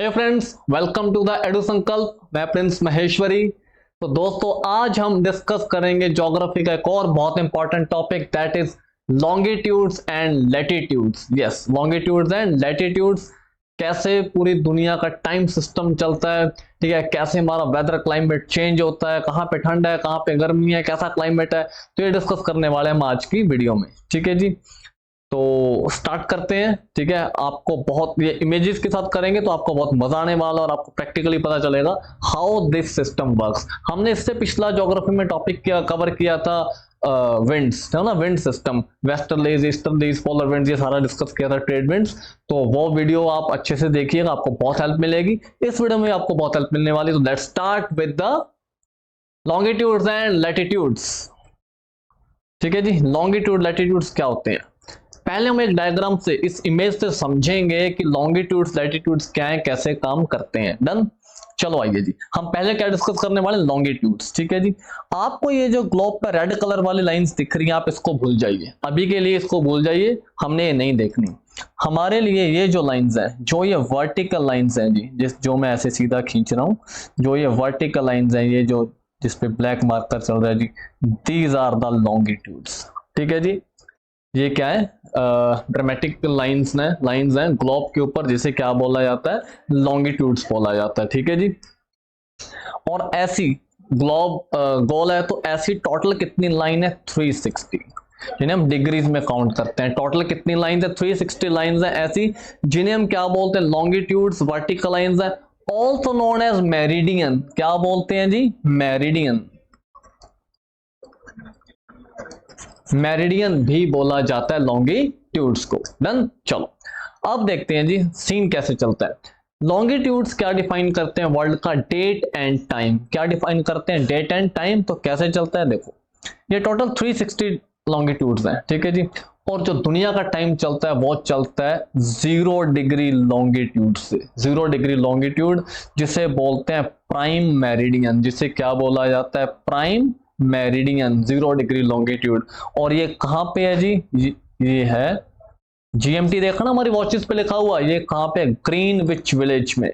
Hey friends, welcome to the Edu Sankalp. मैं Prince Maheshwari. तो दोस्तों, आज हम डिस्कस करेंगे ज्योग्राफी का एक और बहुत important topic, that is longitudes and latitudes. Yes, longitudes and latitudes. कैसे पूरी दुनिया का टाइम सिस्टम चलता है, ठीक है, कैसे हमारा वेदर क्लाइमेट चेंज होता है, कहाँ पे ठंड है, कहाँ पे गर्मी है, कैसा क्लाइमेट है, तो ये डिस्कस करने वाले हैं हम आज की वीडियो में। ठीक है जी, तो स्टार्ट करते हैं। ठीक है, आपको बहुत ये इमेजेस के साथ करेंगे तो आपको बहुत मजा आने वाला और आपको प्रैक्टिकली पता चलेगा हाउ दिस सिस्टम वर्क्स। हमने इससे पिछला ज्योग्राफी में टॉपिक कवर किया था विंड्स, है ना, wind system, westerlies, easterlies, polar winds, ये सारा डिस्कस किया था, ट्रेड विंड्स। तो वो वीडियो आप अच्छे से देखिएगा, आपको बहुत हेल्प मिलेगी। इस वीडियो में आपको बहुत हेल्प मिलने वाली। तो let's start with the longitudes and latitudes. ठीक है जी, लॉन्गिट्यूड लैटिट्यूड्स क्या होते हैं, पहले हम एक डायग्राम से, इस इमेज से समझेंगे कि लॉन्गिट्यूड्स लैटिट्यूड्स क्या है, कैसे काम करते हैं। डन। चलो आइए जी, हम पहले क्या डिस्कस करने वाले, लॉन्गिट्यूड्स। ठीक है जी, आपको ये जो ग्लोब पर रेड कलर वाली लाइंस दिख रही हैं, आप इसको भूल जाइए, अभी के लिए इसको भूल जाइए, हमने ये नहीं देखनी। हमारे लिए ये जो लाइंस है, जो ये वर्टिकल लाइंस हैं जी, जो मैं ऐसे सीधा खींच रहा हूं, जो ये वर्टिकल लाइंस हैं, ये जो जिसपे ब्लैक मार्कर चल रहा है जी, दीज आर द लॉन्गिट्यूड्स। ठीक है जी, ये क्या है, ड्रामेटिक लाइंस हैं ग्लोब के ऊपर, जिसे क्या बोला जाता है, लॉन्गिट्यूड्स बोला जाता है। ठीक है जी, और ऐसी ग्लोब गोल है, तो ऐसी टोटल कितनी लाइन है, 360, जिन्हें हम डिग्रीज में काउंट करते हैं। टोटल कितनी लाइन है, 360 लाइंस हैं ऐसी, जिन्हें हम क्या बोलते हैं, लॉन्गिट्यूड्स, वर्टिकल लाइंस है, ऑल्सो नोन एज मेरिडियन। क्या बोलते हैं जी, मेरिडियन। मेरिडियन भी बोला जाता है लॉन्गिट्यूड्स को। डन। चलो अब देखते हैं जी सीन कैसे चलता है। लॉन्गिट्यूड्स क्या डिफाइन करते हैं, वर्ल्ड का डेट एंड टाइम। क्या डिफाइन करते हैं, डेट एंड टाइम। तो कैसे चलता है, देखो ये टोटल 360 लॉन्गिट्यूड्स हैं। ठीक है जी, और जो दुनिया का टाइम चलता है वो चलता है 0 डिग्री लॉन्गिट्यूड से। 0 डिग्री लॉन्गिट्यूड, जिसे बोलते हैं प्राइम मेरिडियन, जिसे क्या बोला जाता है, प्राइम मेरिडियन, 0 डिग्री लॉन्गिट्यूड। और ये कहां पे है जी, ये है जीएमटी, देखा ना हमारी वॉचेस पे लिखा हुआ, ये कहां पे, ग्रीनविच विलेज में।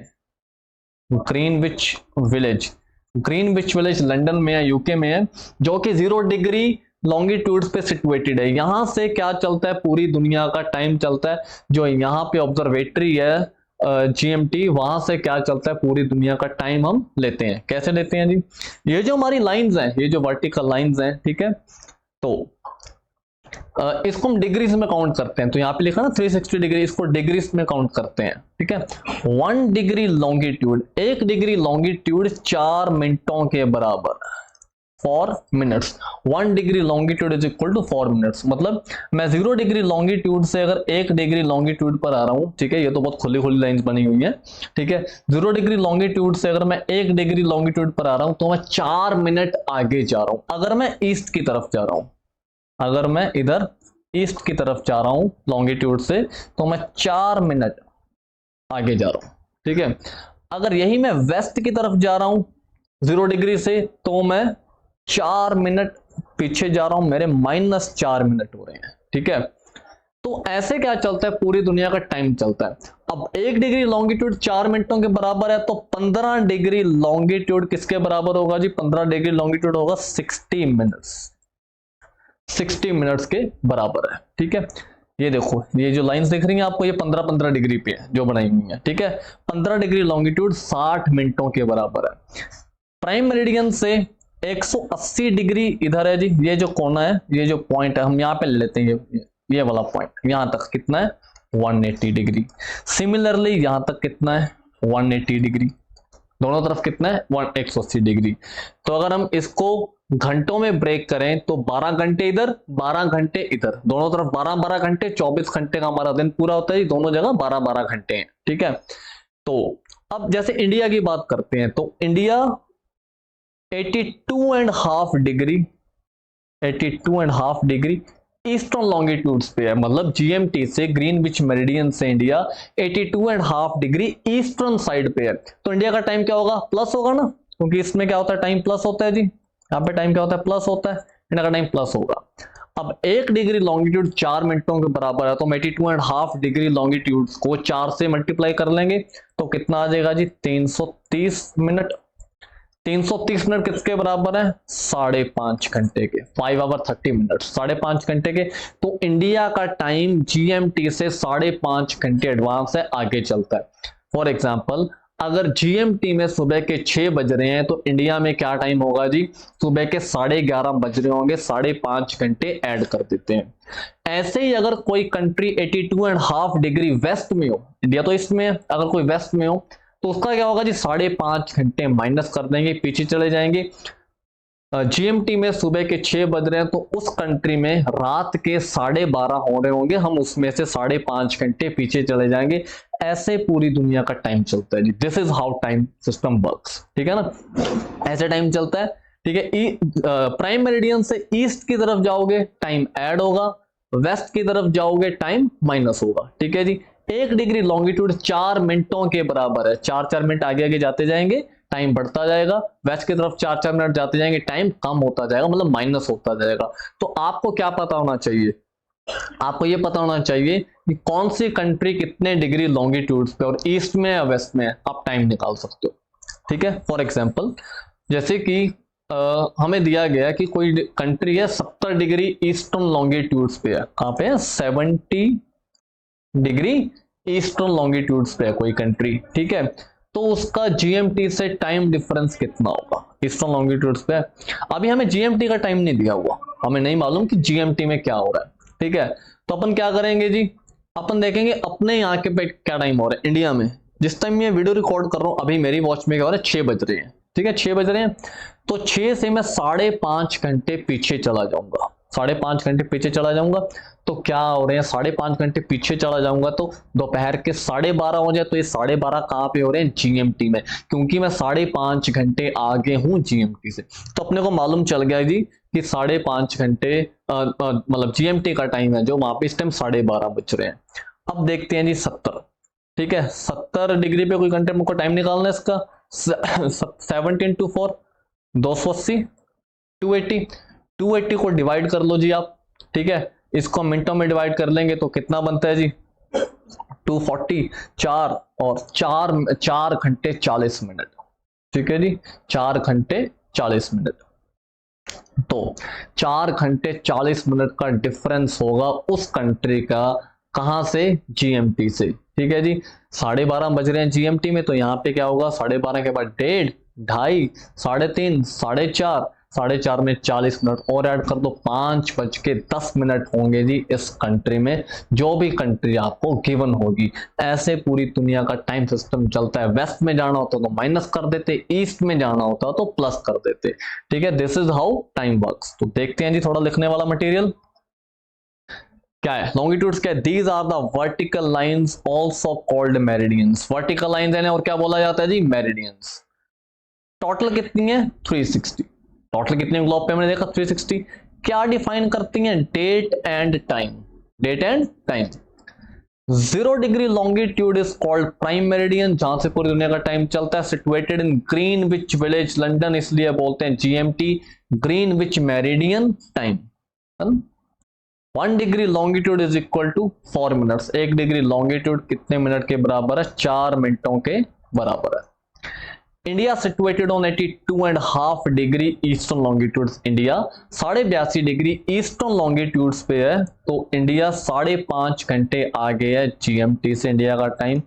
Greenwich village, Greenwich village London में है, यूके में है, जो कि 0 डिग्री लॉन्गिट्यूड पे सिचुएटेड है। यहां से क्या चलता है, पूरी दुनिया का टाइम चलता है। जो यहाँ पे ऑब्जर्वेटरी है जीएमटी, वहां से क्या चलता है, पूरी दुनिया का टाइम हम लेते हैं। कैसे लेते हैं जी, ये जो हमारी लाइंस हैं, ये जो वर्टिकल लाइंस हैं, ठीक है, तो इसको हम डिग्रीज में काउंट करते हैं। तो यहाँ पे लिखा ना 360 डिग्री, इसको डिग्रीज में काउंट करते हैं। ठीक है, 1 डिग्री लॉन्गिट्यूड, 1 डिग्री लॉन्गिट्यूड 4 मिनटों के बराबर, 4 minutes. 1 degree longitude is equal to 4 minutes. मतलब मैं 0 डिग्री लॉन्गिट्यूड से अगर 1 डिग्री लॉन्गिट्यूड पर आ रहा हूं, ठीक है, ये तो बहुत खुली खुली लाइंस बनी हुई है। ठीक है, 0 डिग्री लॉन्गिट्यूड से अगर मैं 1 डिग्री लॉन्गिट्यूड पर आ रहा हूं, तो मैं 4 मिनट आगे जा रहा हूं। अगर मैं ईस्ट की तरफ जा रहा हूं, अगर मैं इधर ईस्ट की तरफ जा रहा हूं लॉन्गिट्यूड से, तो मैं 4 मिनट आगे जा रहा हूं। ठीक है, अगर यही मैं वेस्ट की तरफ जा रहा हूं 0 डिग्री से, तो मैं 4 मिनट पीछे जा रहा हूं, मेरे -4 मिनट हो रहे हैं। ठीक है, तो ऐसे क्या चलता है, पूरी दुनिया का टाइम चलता है। अब 1 डिग्री लॉन्गिट्यूड 4 मिनटों के बराबर है, तो 15 डिग्री लॉन्गिट्यूड किसके बराबर होगा जी, 15 डिग्री लॉन्गिट्यूड होगा 60 मिनट्स, 60 मिनट्स के बराबर है। ठीक है, ये देखो, ये जो लाइंस दिख रही हैं आपको, ये 15-15 डिग्री पे है जो बनाई हुई है। ठीक है, 15 डिग्री लॉन्गिट्यूड 60 मिनटों के बराबर है। प्राइम मेरिडियन से 180 डिग्री इधर है जी, ये जो कोना है, ये जो पॉइंट है, हम यहाँ पे ले लेते हैं, ये वाला पॉइंट, यहां तक कितना है, 180 डिग्री। सिमिलरली यहां तक कितना है, 180 डिग्री। दोनों तरफ कितना है, 180 डिग्री। तो अगर हम इसको घंटों में ब्रेक करें, तो 12 घंटे इधर, 12 घंटे इधर, दोनों तरफ 12-12 घंटे, 24 घंटे का हमारा दिन पूरा होता है। दोनों जगह 12-12 घंटे हैं। ठीक है, तो अब जैसे इंडिया की बात करते हैं, तो India 82.5 degree, 82.5 degree eastern longitudes पे है। मतलब जीएमटी से, ग्रीनविच मेरिडियन से इंडिया 82.5 डिग्री ईस्टर्न साइड पे है। तो इंडिया का टाइम क्या होगा, प्लस होगा ना, क्योंकि इसमें क्या होता है, टाइम प्लस होता है जी, यहाँ पे टाइम क्या होता है, प्लस होता है, इंडिया का टाइम प्लस होगा। अब 1 डिग्री लॉन्गिट्यूड 4 मिनटों के बराबर है, तो 82.5 डिग्री लॉन्गिट्यूड को 4 से मल्टीप्लाई कर लेंगे तो कितना आ जाएगा जी 330 मिनट। 330 मिनट किसके बराबर है 5.5 घंटे के, 5 आवर 30 मिनट, 5.5 घंटे के। तो इंडिया का टाइम जीएमटी से 5.5 घंटे एडवांस है, आगे चलता है। फॉर एग्जाम्पल अगर जीएमटी में सुबह के 6 बज रहे हैं तो इंडिया में क्या टाइम होगा जी, सुबह के 11:30 बज रहे होंगे, 5.5 घंटे ऐड कर देते हैं। ऐसे ही अगर कोई कंट्री 82.5 डिग्री वेस्ट में हो, इंडिया तो इसमें, अगर कोई वेस्ट में हो तो उसका क्या होगा जी 5.5 घंटे माइनस कर देंगे, पीछे चले जाएंगे। जीएमटी में सुबह के 6 बज रहे हैं तो उस कंट्री में रात के 12:30 हो रहे होंगे, हम उसमें से 5.5 घंटे पीछे चले जाएंगे। ऐसे पूरी दुनिया का टाइम चलता है जी। This is how time system works, ठीक है ना, ऐसे टाइम चलता है, ठीक है। प्राइम मेरिडियन से ईस्ट की तरफ जाओगे टाइम ऐड होगा, वेस्ट की तरफ जाओगे टाइम माइनस होगा, ठीक है जी। 1 डिग्री लॉन्गिट्यूड 4 मिनटों के बराबर है, 4-4 मिनट आगे आगे जाते जाएंगे टाइम बढ़ता जाएगा, वेस्ट की तरफ 4-4 मिनट जाते जाएंगे टाइम कम होता जाएगा, मतलब माइनस होता जाएगा। तो आपको क्या पता होना चाहिए, आपको ये पता होना चाहिए कि कौन सी कंट्री कितने डिग्री लॉन्गिट्यूड पे और ईस्ट में या वेस्ट में आप टाइम निकाल सकते हो, ठीक है। फॉर एग्जांपल जैसे कि हमें दिया गया कि कोई कंट्री है 70 डिग्री ईस्टर्न लॉन्गिट्यूड पे है, कहां पे है 70 डिग्री ईस्टर्न लॉन्गिट्यूड पे है कोई कंट्री, ठीक है। तो उसका जीएमटी से टाइम डिफरेंस कितना होगा, ईस्टर्न लॉन्गिट्यूड पे। अभी हमें जीएमटी का टाइम नहीं दिया हुआ, हमें नहीं मालूम कि जीएमटी में क्या हो रहा है, ठीक है। तो अपन क्या करेंगे जी, अपन देखेंगे अपने यहाँ के पे क्या टाइम हो रहा है इंडिया में। जिस टाइम ये वीडियो रिकॉर्ड कर रहा हूँ अभी मेरी वॉच में क्या हो रहा है 6 बज रहे हैं, ठीक है, 6 बज रहे हैं। तो 6 से मैं 5.5 घंटे पीछे चला जाऊंगा, 5.5 घंटे पीछे चला जाऊंगा तो क्या हो रहे हैं 5.5 घंटे पीछे चला जाऊंगा तो दोपहर के 12:30 हो जाए, तो ये 12:30 कहां पे हो रहे हैं जीएमटी में, क्योंकि मैं 5.5 घंटे आगे हूं जीएमटी से। तो अपने को मालूम चल गया जी कि 5.5 घंटे मतलब जीएमटी का टाइम है जो वहां पे इस टाइम 12:30 बज रहे हैं। अब देखते हैं जी 70, ठीक है, 70 डिग्री पे कोई घंटे मुझको टाइम निकालना है इसका 17 into 4 280, 280 को डिवाइड कर लो जी आप, ठीक है। इसको मिनटों में डिवाइड कर लेंगे तो कितना बनता है जी 240, 4 और 4 घंटे 40 मिनट, ठीक है जी, 4 घंटे 40 मिनट। तो 4 घंटे 40 मिनट का डिफरेंस होगा उस कंट्री का, कहां से जीएमटी से, ठीक है जी। 12:30 बज रहे हैं जीएमटी में तो यहाँ पे क्या होगा 12:30 के बाद 1.5, 2.5, 3.5, 4.5, 4.5 में 40 मिनट और ऐड कर दो 5:10 होंगे जी इस कंट्री में, जो भी कंट्री आपको गिवन होगी। ऐसे पूरी दुनिया का टाइम सिस्टम चलता है। वेस्ट में जाना होता तो माइनस कर देते, ईस्ट में जाना होता तो प्लस कर देते, ठीक है। This is how time works. तो देखते हैं जी थोड़ा लिखने वाला मटेरियल क्या है, लॉन्गिट्यूड्स क्या है, these are the vertical lines also called meridians. Vertical lines है और क्या बोला जाता है जी मेरिडियंस। टोटल कितनी है 360, टोटल कितने ग्लोब पे हमने देखा 360। क्या डिफाइन करती हैं date and time, date and time. 0 degree longitude is called prime meridian, जहां से पूरी दुनिया का टाइम चलता है, situated in Greenwich village London, इसलिए बोलते हैं GMT Greenwich meridian time. 1 degree longitude is equal to 4 minutes, 1 degree longitude कितने मिनट के बराबर है 4 मिनटों के बराबर है। India situated on 82.5 degree eastern longitude, India 82.5 degree eastern longitudes पे है, तो इंडिया 5.5 घंटे आगे है जीएमटी से। इंडिया का टाइम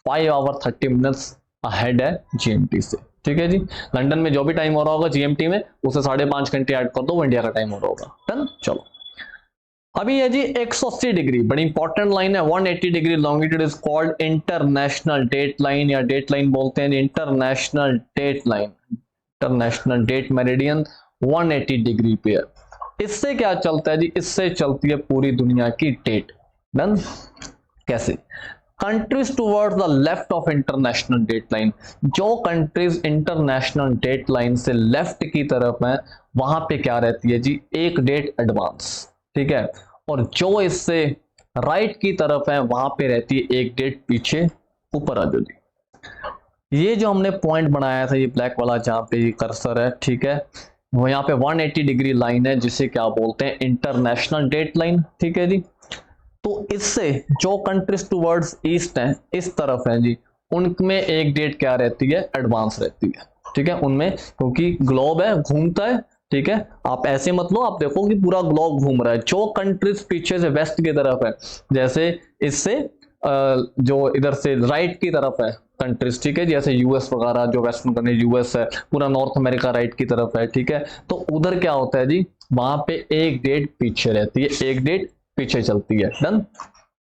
5 आवर 30 मिनट्स अहेड है जीएमटी से, ठीक है जी। लंदन में जो भी टाइम हो रहा होगा जीएमटी में उसे 5.5 घंटे ऐड कर दो, वो इंडिया का टाइम हो रहा होगा। डन, चलो अभी है जी 180 डिग्री, बड़ी इंपॉर्टेंट लाइन है। 180 degree longitude is called international date line, या डेट लाइन बोलते हैं international date line, international date meridian 180 degree पे है। इससे क्या चलता है जी, इससे चलती है पूरी दुनिया की डेट। डन, कैसे, countries towards the left of international date line, जो कंट्रीज इंटरनेशनल डेट लाइन से लेफ्ट की तरफ है वहां पे क्या रहती है जी एक डेट एडवांस, ठीक है। और जो इससे राइट की तरफ है वहां पे रहती है एक डेट पीछे ऊपर आ जाती। ये जो हमने पॉइंट बनाया था ये ब्लैक वाला जहां पे ये कर्सर है, ठीक है, वो यहाँ पे 180 डिग्री लाइन है जिसे क्या बोलते हैं, इंटरनेशनल डेट लाइन। ठीक है जी, तो इससे जो कंट्रीज टुवर्ड्स ईस्ट हैं, इस तरफ है जी, उनमें एक डेट क्या रहती है, एडवांस रहती है। ठीक है, उनमें, क्योंकि ग्लोब है, घूमता है। ठीक है, आप ऐसे मत लो, आप देखो कि पूरा ग्लोब घूम रहा है। जो कंट्रीज पीछे से वेस्ट की तरफ है, जैसे इससे जो इधर से राइट की तरफ है कंट्रीज, ठीक है, जैसे यूएस वगैरह, जो वेस्टर्न कंट्री यूएस है, पूरा नॉर्थ अमेरिका राइट की तरफ है। ठीक है, तो उधर क्या होता है जी, वहां पे एक डेट पीछे रहती है, एक डेट पीछे चलती है। डन,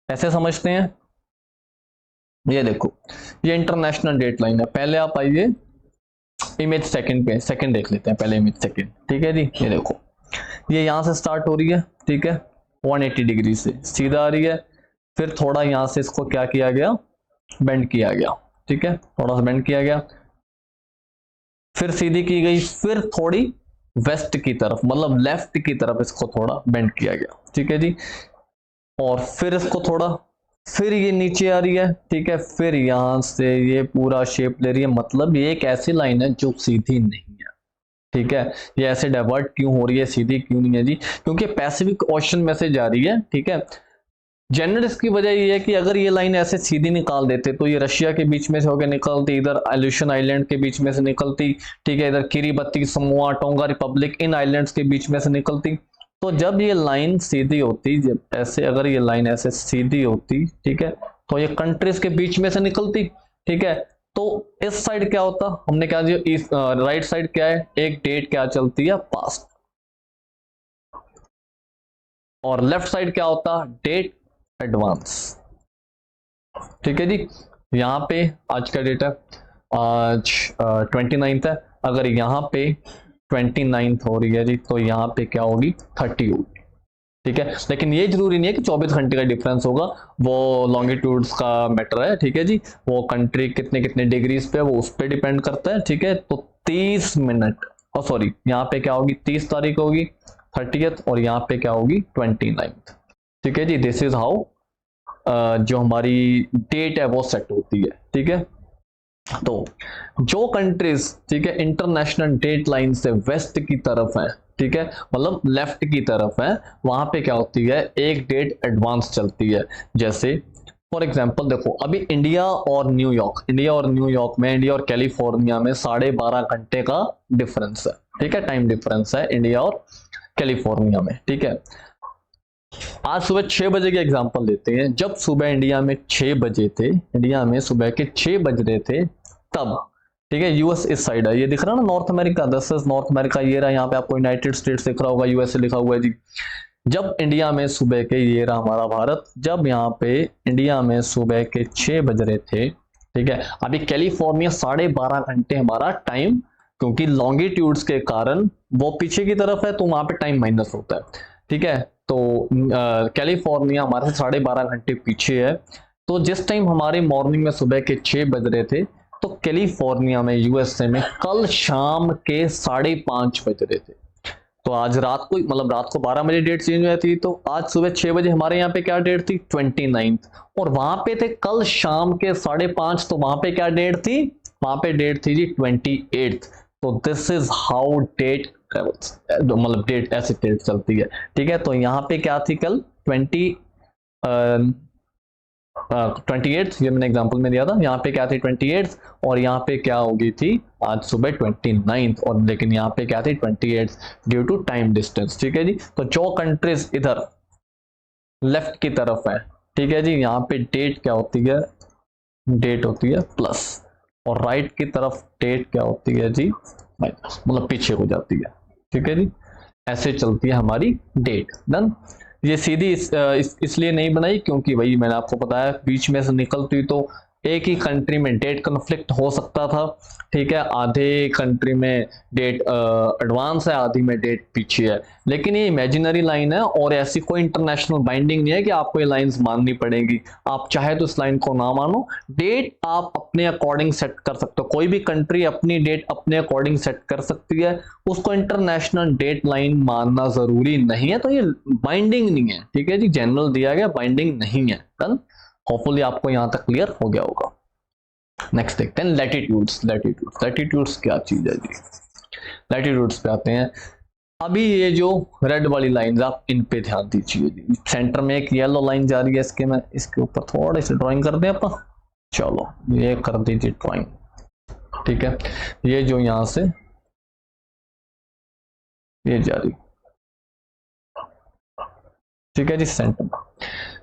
ऐसे समझते हैं। ये देखो, ये इंटरनेशनल डेट लाइन है। पहले आप आइए इमेज सेकंड पे, सेकंड देख लेते हैं पहले, इमेज सेकंड। ठीक है जी, ये देखो, ये यहां से स्टार्ट हो रही है। ठीक है, 180 डिग्री से सीधा आ रही है, फिर थोड़ा यहां से इसको क्या किया गया, बेंड किया गया। ठीक है, थोड़ा सा बेंड किया गया, फिर सीधी की गई, फिर थोड़ी वेस्ट की तरफ, मतलब लेफ्ट की तरफ इसको थोड़ा बेंड किया गया। ठीक है जी, और फिर इसको थोड़ा, फिर ये नीचे आ रही है। ठीक है, फिर यहां से ये पूरा शेप ले रही है, मतलब ये एक ऐसी लाइन है जो सीधी नहीं है। ठीक है, ये ऐसे डाइवर्ट क्यों हो रही है, सीधी क्यों नहीं है जी, क्योंकि पैसिफिक ओशन में से जा रही है। ठीक है, जनरल इसकी वजह ये है कि अगर ये लाइन ऐसे सीधी निकाल देते तो ये रशिया के बीच में से होकर निकलती, इधर एल्यूशन आइलैंड के बीच में से निकलती। ठीक है, इधर किरीबत्ती, समोआ, टोंगा रिपब्लिक, इन आइलैंड्स के बीच में से निकलती। तो जब ये लाइन सीधी होती, जब ऐसे, अगर ये लाइन ऐसे सीधी होती, ठीक है, तो ये कंट्रीज के बीच में से निकलती। ठीक है, तो इस साइड क्या होता, हमने क्या दिया, इस राइट साइड क्या है, एक डेट क्या चलती है, पास्ट, और लेफ्ट साइड क्या होता, डेट एडवांस। ठीक है जी, यहां पे आज का डेट है, आज 29 है। अगर यहां पे 29 हो रही है जी, तो यहां पे क्या होगी, 30 होगी। ठीक है, लेकिन ये जरूरी नहीं है कि 24 घंटे का डिफरेंस होगा, वो लॉन्गिट्यूड्स का मैटर है। ठीक है जी, वो कंट्री कितने कितने डिग्रीज पे, वो उस पर डिपेंड करता है। ठीक है, तो 30 मिनट, और सॉरी, यहाँ पे क्या होगी, 30 तारीख होगी, 30th, और यहाँ पे क्या होगी, 29th। ठीक है जी, दिस इज हाउ जो हमारी डेट है वो सेट होती है। ठीक है, तो जो कंट्रीज, ठीक है, इंटरनेशनल डेट लाइन से वेस्ट की तरफ है, ठीक है, मतलब लेफ्ट की तरफ है, वहां पे क्या होती है, एक डेट एडवांस चलती है। जैसे फॉर एग्जांपल देखो, अभी इंडिया और न्यूयॉर्क, इंडिया और न्यूयॉर्क में, इंडिया और कैलिफोर्निया में 12.5 घंटे का डिफरेंस है। ठीक है, टाइम डिफरेंस है इंडिया और कैलिफोर्निया में। ठीक है, आज सुबह 6 बजे के एग्जांपल लेते हैं। जब सुबह इंडिया में 6 बजे थे, इंडिया में सुबह के 6 बज रहे थे तब, ठीक है, यूएस इस साइड है, ये दिख रहा है ना, north America, this is north America, ये रहा, यहाँ पे आपको यूनाइटेड स्टेट्स दिख रहा होगा, यूएसए लिखा हुआ है जी। जब इंडिया में सुबह के, ये रहा हमारा भारत, जब यहाँ पे इंडिया में सुबह के 6 बज रहे थे, ठीक है, अभी कैलिफोर्निया 12.5 घंटे हमारा टाइम, क्योंकि लॉन्गिट्यूड्स के कारण वो पीछे की तरफ है, तो वहां पे टाइम माइनस होता है। ठीक है, तो कैलिफोर्निया हमारे से 12.5 घंटे पीछे है। तो जिस टाइम हमारे मॉर्निंग में सुबह के 6 बज रहे थे, तो कैलिफोर्निया में, यूएसए में, कल शाम के 5:30 बज रहे थे। तो आज रात को, मतलब रात को 12 बजे डेट चेंज हुई थी, तो आज सुबह 6 बजे हमारे यहाँ पे क्या डेट थी, 29th, और वहां पे थे कल शाम के 5:30, तो वहां पे क्या डेट थी, वहां पे डेट थी जी 28th। तो this is how date travels, मतलब डेट ऐसे डेट चलती है। ठीक है, तो यहाँ पे क्या थी कल 28th, ये मैंने एग्जांपल में दिया था, यहाँ पे क्या थी 28th, और यहाँ पे क्या होगी थी आज सुबह 29th, और लेकिन यहाँ पे क्या थी 28th, due to time distance. ठीक है जी, तो जो कंट्रीज इधर लेफ्ट की तरफ है, ठीक है जी, यहाँ पे डेट क्या होती है, डेट होती है प्लस, और राइट की तरफ डेट क्या होती है जी, माइनस, मतलब पीछे हो जाती है। ठीक है जी, ऐसे चलती है हमारी डेट। डन, ये सीधी इसलिए नहीं बनाई क्योंकि भाई मैंने आपको बताया, बीच में से निकलती तो एक ही कंट्री में डेट कन्फ्लिक्ट हो सकता था। ठीक है, आधे कंट्री में डेट एडवांस है, आधी में डेट पीछे है, लेकिन ये इमेजिनरी लाइन है, और ऐसी कोई इंटरनेशनल बाइंडिंग नहीं है कि आपको ये लाइंस माननी पड़ेगी। आप चाहे तो इस लाइन को ना मानो, डेट आप अपने अकॉर्डिंग सेट कर सकते हो, कोई भी कंट्री अपनी डेट अपने अकॉर्डिंग सेट कर सकती है, उसको इंटरनेशनल डेट लाइन मानना जरूरी नहीं है। तो ये बाइंडिंग नहीं है, ठीक है जी, जनरल दिया गया, बाइंडिंग नहीं है। डन, होपफुली आपको यहां तक क्लियर हो गया होगा। नेक्स्ट देखते हैं लैटिट्यूड्स। लैटिट्यूड्स क्या चीज है जी, लैटिट्यूड्स पे आते हैं। अभी ये जो रेड वाली लाइन आप इन पे ध्यान दीजिए। सेंटर में एक येलो लाइन जा रही है, इसके मैं इसके ऊपर थोड़ी सी ड्राइंग कर दें अपन। चलो ये कर दीजिए ड्राइंग, ठीक है। ये जो यहां से ये जा रही, ठीक है जी, सेंटर।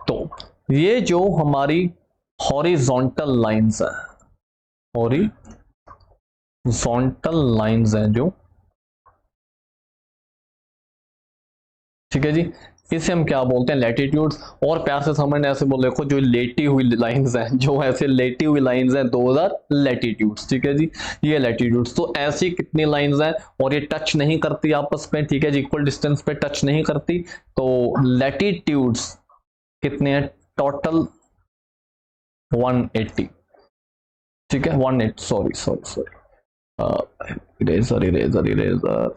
तो ये जो हमारी हॉरिजॉन्टल लाइंस है, हॉरिजॉन्टल लाइंस हैं जो, ठीक है जी, इसे हम क्या बोलते हैं, लैटिट्यूड्स। और प्यार से समझने ऐसे बोल, देखो जो लेटी हुई लाइंस हैं, जो ऐसे लेटी हुई लाइंस हैं, दोज आर लैटिट्यूड्स, ठीक है जी, ये लैटिट्यूड्स। तो ऐसी कितनी लाइंस हैं और ये टच नहीं करती आपस में, ठीक है जी, इक्वल डिस्टेंस पे टच नहीं करती। तो लैटिट्यूड्स कितने हैं टोटल, 180, ठीक है, 180, सॉरी इरेजर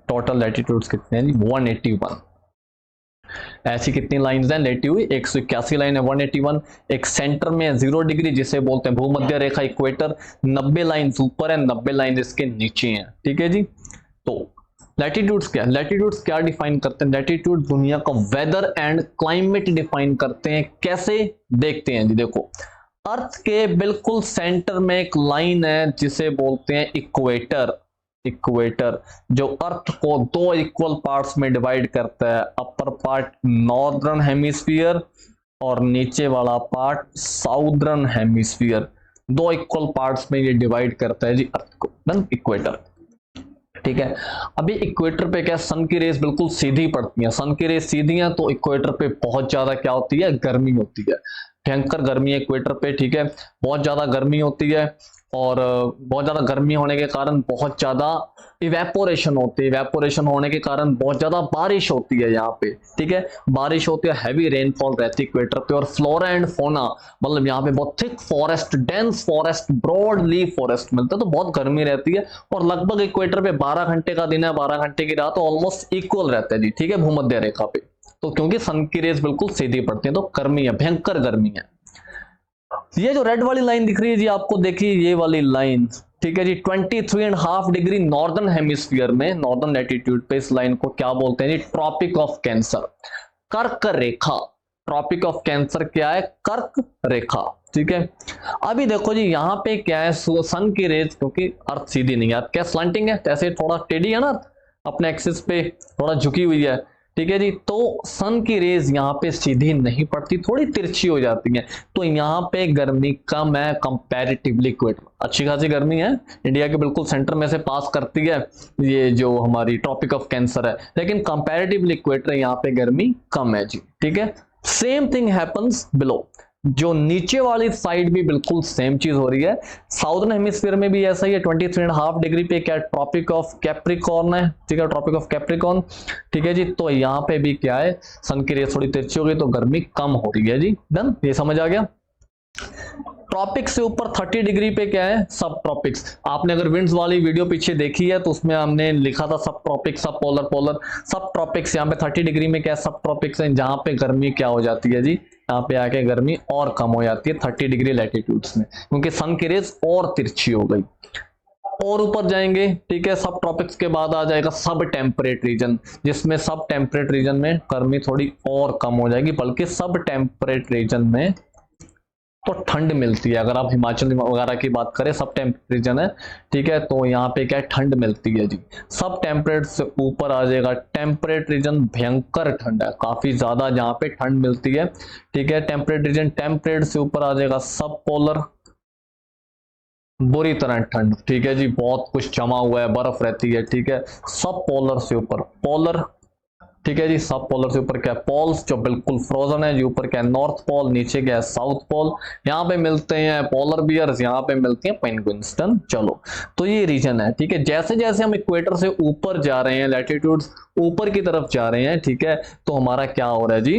टोटल लैटिट्यूड्स कितने हैं जी, 181। ऐसी कितनी लाइंस हैं लेटी हुई, 181 लाइन है, 181। एक सेंटर में 0 डिग्री जिसे बोलते हैं भूमध्य रेखा, इक्वेटर। 90 लाइन ऊपर है, 90 लाइन इसके नीचे हैं, ठीक है जी। तो लैटिट्यूड्स क्या है, लैटिट्यूड्स क्या डिफाइन करते हैं, लैटिट्यूड दुनिया का वेदर एंड क्लाइमेट डिफाइन करते हैं। कैसे देखते हैं जी, देखो अर्थ के बिल्कुल सेंटर में एक लाइन है जिसे बोलते हैं इक्वेटर। इक्वेटर जो अर्थ को 2 इक्वल पार्ट्स में डिवाइड करता है, अपर पार्ट नॉर्दर्न हेमिस्फीयर और नीचे वाला part southern hemisphere. 2 equal parts में ये डिवाइड करता है जी अर्थ को, इक्वेटर, ठीक है। अभी इक्वेटर पे क्या, सन की रेस बिल्कुल सीधी पड़ती है, सन की रेस सीधी है, तो इक्वेटर पे बहुत ज्यादा क्या होती है, गर्मी होती है, भयंकर गर्मी है इक्वेटर पे, ठीक है, बहुत ज्यादा गर्मी होती है। और बहुत ज्यादा गर्मी होने के कारण बहुत ज्यादा इवेपोरेशन होती है, इवेपोरेशन होने के कारण बहुत ज्यादा बारिश होती है यहाँ पे, ठीक है, बारिश होती है, हैवी रेनफॉल रहती है इक्वेटर पे। और फ्लोरा एंड फोना, मतलब यहाँ पे बहुत thick forest, dense forest, broad leaf forest मिलता है, तो बहुत गर्मी रहती है। और लगभग इक्वेटर पे 12 घंटे का दिन है, 12 घंटे की रात, ऑलमोस्ट इक्वल रहता है जी, ठीक है, भूमध्य रेखा पे। तो क्योंकि सन की रेस बिल्कुल सीधी पड़ती है, तो गर्मी है, भयंकर गर्मी है। ये जो रेड वाली लाइन दिख रही है जी आपको, देखिए ये वाली लाइन, ठीक है जी, 23.5 डिग्री नॉर्दर्न हेमिस्फीयर में, नॉर्दर्न लैटिट्यूड पे इस लाइन को क्या बोलते हैं जी, ट्रॉपिक ऑफ कैंसर, कर्क रेखा। ट्रॉपिक ऑफ कैंसर क्या है, कर्क रेखा, ठीक है। अभी देखो जी यहाँ पे क्या है, सन की रेज, क्योंकि अर्थ सीधी नहीं है, क्या स्लैंटिंग है, जैसे थोड़ा टेढ़ी है ना, अपने एक्सिस पे थोड़ा झुकी हुई है, ठीक है जी। तो सन की रेज यहाँ पे सीधी नहीं पड़ती, थोड़ी तिरछी हो जाती है, तो यहाँ पे गर्मी कम है कंपैरेटिवली इक्वेटर। अच्छी खासी गर्मी है, इंडिया के बिल्कुल सेंटर में से पास करती है ये जो हमारी ट्रॉपिक ऑफ कैंसर है, लेकिन कंपैरेटिवली इक्वेटर यहाँ पे गर्मी कम है जी, ठीक है। सेम थिंग हैपन्स बिलो, जो नीचे वाली साइड भी बिल्कुल सेम चीज हो रही है। साउदर्न हेमिस्फीयर में भी ऐसा ही है, 23.5 डिग्री पे क्या, ट्रॉपिक ऑफ कैप्रिकॉर्न है, ठीक है, ट्रॉपिक ऑफ कैप्रिकॉर्न, ठीक है जी। तो यहाँ पे भी क्या है, सन की रेस थोड़ी तिरछी हो गई, तो गर्मी कम हो रही है जी, डन, ये समझ आ गया। ट्रॉपिक से ऊपर 30 डिग्री पे क्या है, सब ट्रॉपिक्स। आपने अगर विंड्स वाली वीडियो पीछे देखी है तो उसमें हमने लिखा था सब ट्रॉपिक, सब पोलर, पोलर, सब ट्रॉपिक्स। यहाँ पे 30 डिग्री में क्या, सब ट्रॉपिक्स हैं, जहां पे गर्मी क्या हो जाती है जी, यहाँ पे आके गर्मी और कम हो जाती है 30 डिग्री लैटिट्यूड्स में, क्योंकि सन की रेस और तिरछी हो गई। और ऊपर जाएंगे, ठीक है, सब ट्रॉपिक्स के बाद आ जाएगा सब टेम्परेट रीजन, जिसमें सब टेम्परेट रीजन में गर्मी थोड़ी और कम हो जाएगी, बल्कि सब टेम्परेट रीजन में तो ठंड मिलती है। अगर आप हिमाचल वगैरह की बात करें, सब टेम्परेट रीजन है, ठीक है, तो यहाँ पे क्या ठंड मिलती है जी। सब टेम्परेट से ऊपर आ जाएगा टेम्परेट रीजन, भयंकर ठंड है, काफी ज्यादा जहाँ पे ठंड मिलती है, ठीक है, टेम्परेट रीजन। टेम्परेट से ऊपर आ जाएगा सब पोलर, बुरी तरह ठंड, ठीक है जी, बहुत कुछ जमा हुआ है, बर्फ रहती है, ठीक है। सब पोलर से ऊपर पोलर, ठीक है जी, सब पोलर से ऊपर क्या है, पोल्स जो बिल्कुल फ्रोजन है जी, ऊपर क्या है नॉर्थ पोल, नीचे क्या है साउथ पोल। यहाँ पे मिलते हैं पोलर बियर्स, यहाँ पे मिलती हैं पेंगुइन्स, डन। चलो, तो ये रीजन है, ठीक है। जैसे जैसे हम इक्वेटर से ऊपर जा रहे हैं, लैटिट्यूड्स ऊपर की तरफ जा रहे हैं, ठीक है, तो हमारा क्या हो रहा है जी,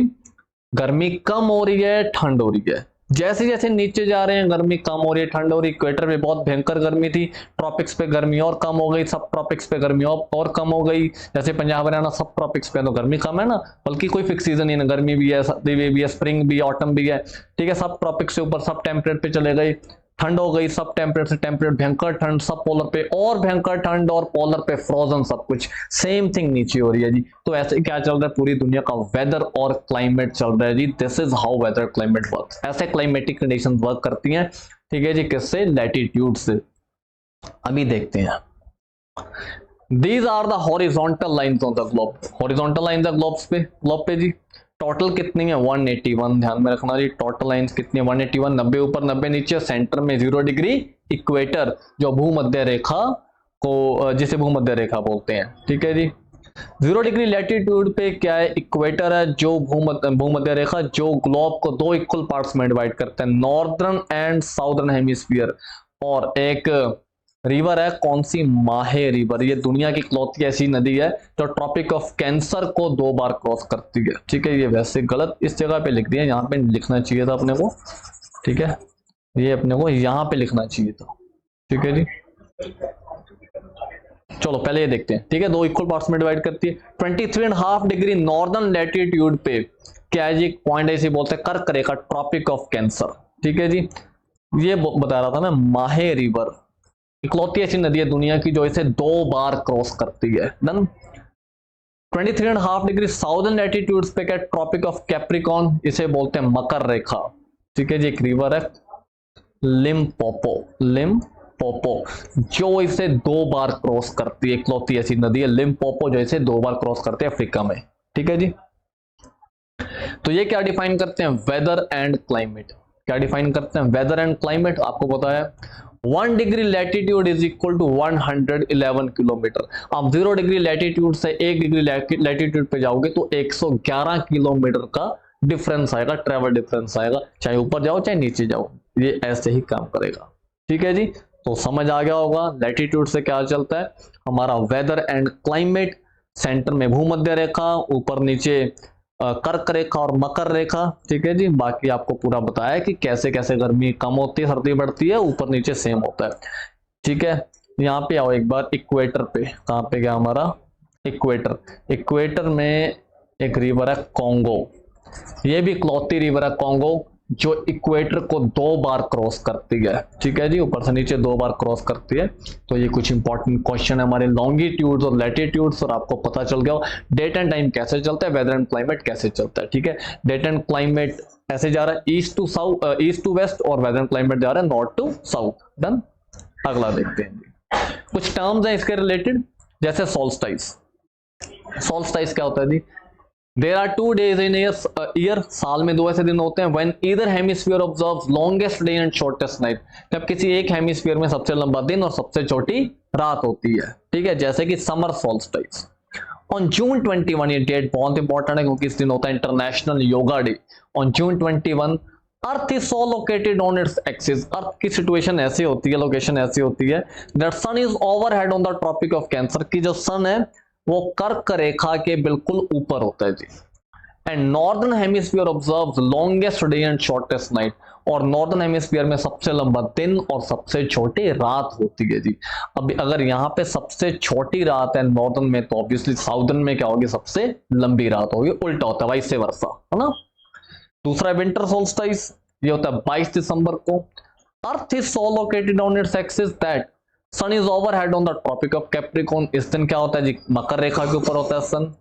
गर्मी कम हो रही है, ठंड हो रही है। जैसे जैसे नीचे जा रहे हैं गर्मी कम हो रही है, ठंड हो रही है। इक्वेटर पे बहुत भयंकर गर्मी थी, ट्रॉपिक्स पे गर्मी और कम हो गई, सब ट्रॉपिक्स पे गर्मी और कम हो गई। जैसे पंजाब हरियाणा सब ट्रॉपिक्स पे तो गर्मी कम है ना, बल्कि कोई फिक्स सीजन नहीं है, गर्मी भी है, सर्दी भी है, स्प्रिंग भी है, ऑटम भी है, ठीक है। सब ट्रॉपिक्स से ऊपर सब टेम्परेट पे चले गए, ठंड हो गई, सब टेम्परेट से टेम्परेट, भयंकर ठंड, सब पोलर पे और भयंकर ठंड, और पोलर पे फ्रोजन, सब कुछ सेम थिंग नीचे हो रही है जी। तो ऐसे क्या चल रहा है, पूरी दुनिया का वेदर और क्लाइमेट चल रहा है जी। This is how weather climate works. ऐसे क्लाइमेटिक कंडीशन वर्क करती हैं, ठीक है जी, किससे, लैटिट्यूड से। अभी देखते हैं, These are the horizontal lines on the globe. Horizontal lines है ग्लोब पे जी। टोटल कितनी है, 181, ध्यान में रखना जी। टोटल लाइंस कितनी है, 181, 90 ऊपर 90 नीचे, सेंटर में 0 डिग्री इक्वेटर, जो भूमध्य रेखा को, जिसे भूमध्य रेखा बोलते हैं, ठीक है जी। 0 डिग्री लैटिट्यूड पे क्या है, इक्वेटर है, जो भूमध्य रेखा, जो ग्लोब को 2 इक्वल पार्ट्स में डिवाइड करते हैं, नॉर्दर्न एंड साउदर्न हेमिस्फीयर। और एक रिवर है, कौन सी, माहे रिवर। ये दुनिया की इकलौती ऐसी नदी है जो ट्रॉपिक ऑफ कैंसर को 2 बार क्रॉस करती है, ठीक है। ये वैसे गलत इस जगह पे लिख दिया, यहाँ पे लिखना चाहिए था अपने को, ठीक है, ये अपने को यहाँ पे लिखना चाहिए था, ठीक है जी। चलो पहले ये देखते हैं, ठीक है। 2 इक्वल पार्ट्स में डिवाइड करती है। 23.5 डिग्री नॉर्दर्न लैटिट्यूड पे क्या है जी, एक पॉइंट ऐसे बोलते हैं, कर्क रेखा, ट्रॉपिक ऑफ कैंसर, ठीक है जी। ये बता रहा था मैं, माहे रिवर इकलौती ऐसी नदी है दुनिया की जो इसे 2 बार क्रॉस करती है। डन। 23.5 डिग्री साउदर्न लैटिट्यूड पे क्या, ट्रॉपिक ऑफ कैप्रिकॉन, इसे बोलते हैं मकर रेखा, ठीक है जी। एक रिवर है लिम्पोपो, जो इसे 2 बार क्रॉस करती है, इकलौती ऐसी नदी है लिम्पोपो जो इसे 2 बार क्रॉस करती है अफ्रीका में, ठीक है जी। तो ये क्या डिफाइन करते हैं, वेदर एंड क्लाइमेट। क्या डिफाइन करते हैं, वेदर एंड क्लाइमेट। आपको पता है 1 degree latitude is equal to 111 kilometre. आप 0 डिग्री लैटिट्यूड से 1 डिग्री लैटिट्यूड पे जाओगे तो 111 किलोमीटर का डिफरेंस आएगा, ट्रेवल डिफरेंस आएगा, चाहे ऊपर जाओ चाहे नीचे जाओ, ये ऐसे ही काम करेगा, ठीक है जी। तो समझ आ गया होगा लैटिट्यूड से क्या चलता है, हमारा वेदर एंड क्लाइमेट। सेंटर में भूमध्य रेखा, ऊपर नीचे कर्क रेखा और मकर रेखा, ठीक है जी। बाकी आपको पूरा बताया कि कैसे कैसे गर्मी कम होती है, सर्दी बढ़ती है, ऊपर नीचे सेम होता है, ठीक है। यहाँ पे आओ एक बार इक्वेटर पे, कहाँ पे गया हमारा इक्वेटर में एक रिवर है कॉन्गो। ये भी इकलौती रिवर है कॉन्गो जो इक्वेटर को 2 बार क्रॉस करती है, ठीक है जी, ऊपर से नीचे 2 बार क्रॉस करती है। तो ये कुछ इंपॉर्टेंट क्वेश्चन है हमारे लॉन्गिट्यूड्स और लैटिट्यूड्स, और आपको पता चल गया डेट एंड टाइम कैसे चलता है, वेदर एंड क्लाइमेट कैसे चलता है, ठीक है। डेट एंड क्लाइमेट ऐसे जा रहा है ईस्ट टू वेस्ट, और वेदर एंड क्लाइमेट जा रहा है नॉर्थ टू साउथ। डन। अगला देखते हैं, कुछ टर्म्स हैं इसके रिलेटेड, जैसे सोल्स्टाइस। सोल्स्टाइस क्या होता है जी, There are 2 days in a year, साल में 2 ऐसे दिन होते हैं, when either hemisphere observes longest day and shortest night, जब किसी एक हेमिस्फीयर में सबसे लंबा दिन और सबसे छोटी रात होती है, ठीक है, जैसे कि समर सोल्स्टाइस। ऑन जून 21, ये डेट बहुत इंपॉर्टेंट है क्योंकि इस दिन होता है international yoga day. On June 21 earth is so located on its axis, earth की सिचुएशन ऐसी होती है, लोकेशन ऐसी होती है, that sun is overhead on the tropic of cancer, की जो सन है वो कर्क रेखा के बिल्कुल ऊपर होता है जी। And northern hemisphere observes longest day and shortest night, और नॉर्दर्न हेमिस्फीयर में सबसे लंबा दिन और सबसे छोटी रात होती है जी। अब अगर यहाँ पे सबसे छोटी रात है नॉर्दर्न में, तो ऑब्वियसली साउदर्न में क्या होगी, सबसे लंबी रात होगी, उल्टा होता है, वाइस वर्सा, है ना। दूसरा विंटर सोल्स्टाइस, ये होता है 22 दिसंबर को। Earth is so located on its axis that sun is overhead on the tropic of Capricorn, इस दिन क्या होता है जी, मकर रेखा के ऊपर होता है sun.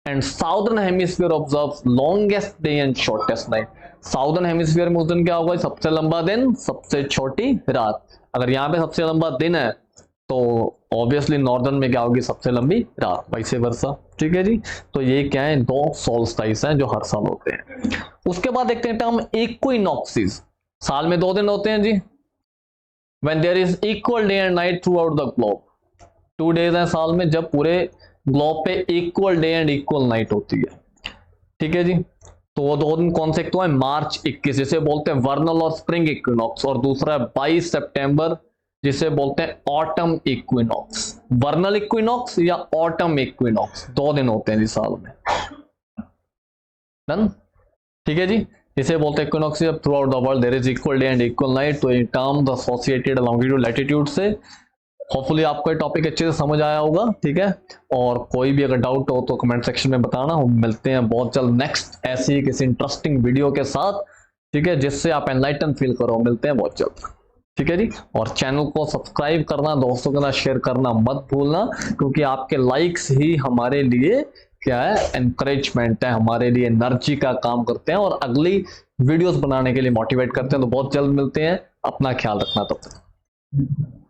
And southern hemisphere observes longest day and shortest night, southern hemisphere में उस दिन क्या होगा, सबसे लंबा दिन सबसे छोटी रात। अगर यहाँ पे सबसे लंबा दिन है तो ऑब्वियसली नॉर्दर्न में क्या होगी, सबसे लंबी रात, वैसे वर्षा, ठीक है जी। तो ये क्या है, 2 सोल्स्टाइस हैं जो हर साल होते हैं। उसके बाद देखते हैं टर्म इक्विनॉक्सेस, साल में 2 दिन होते हैं जी, when there is equal day and night throughout the globe। 2 days हैं साल में जब पूरे ग्लोब पे equal day and equal night होती है, ठीक है जी। तो वो 2 दिन कौन से, एक तो है मार्च 21 जिसे बोलते हैं वर्नल और स्प्रिंग इक्विनॉक्स, और दूसरा है 22 सितंबर जिसे बोलते हैं ऑटम इक्विनॉक्स। वर्नल इक्विनॉक्स या ऑटम इक्विनॉक्स 2 दिन होते हैं जी साल में। डन, ठीक है जी। इसे बोलते हैं equinox. Throughout the world there is equal day and equal night, तो in terms associated longitude latitude से। होपफुली आपको ये टॉपिक अच्छे से समझ आया होगा, ठीक है। और कोई भी अगर डाउट हो तो कमेंट सेक्शन में बताना। हम मिलते हैं बहुत जल्द नेक्स्ट ऐसी किसी इंटरेस्टिंग वीडियो के साथ, ठीक है, जिससे आप एनलाइटन फील करो। मिलते हैं बहुत जल्द। ठीक है जी। और चैनल को सब्सक्राइब करना, दोस्तों के साथ शेयर करना मत भूलना, क्योंकि आपके लाइक्स ही हमारे लिए क्या है, एनकरेजमेंट है, हमारे लिए एनर्जी का काम करते हैं और अगली वीडियोस बनाने के लिए मोटिवेट करते हैं। तो बहुत जल्द मिलते हैं, अपना ख्याल रखना तब तक।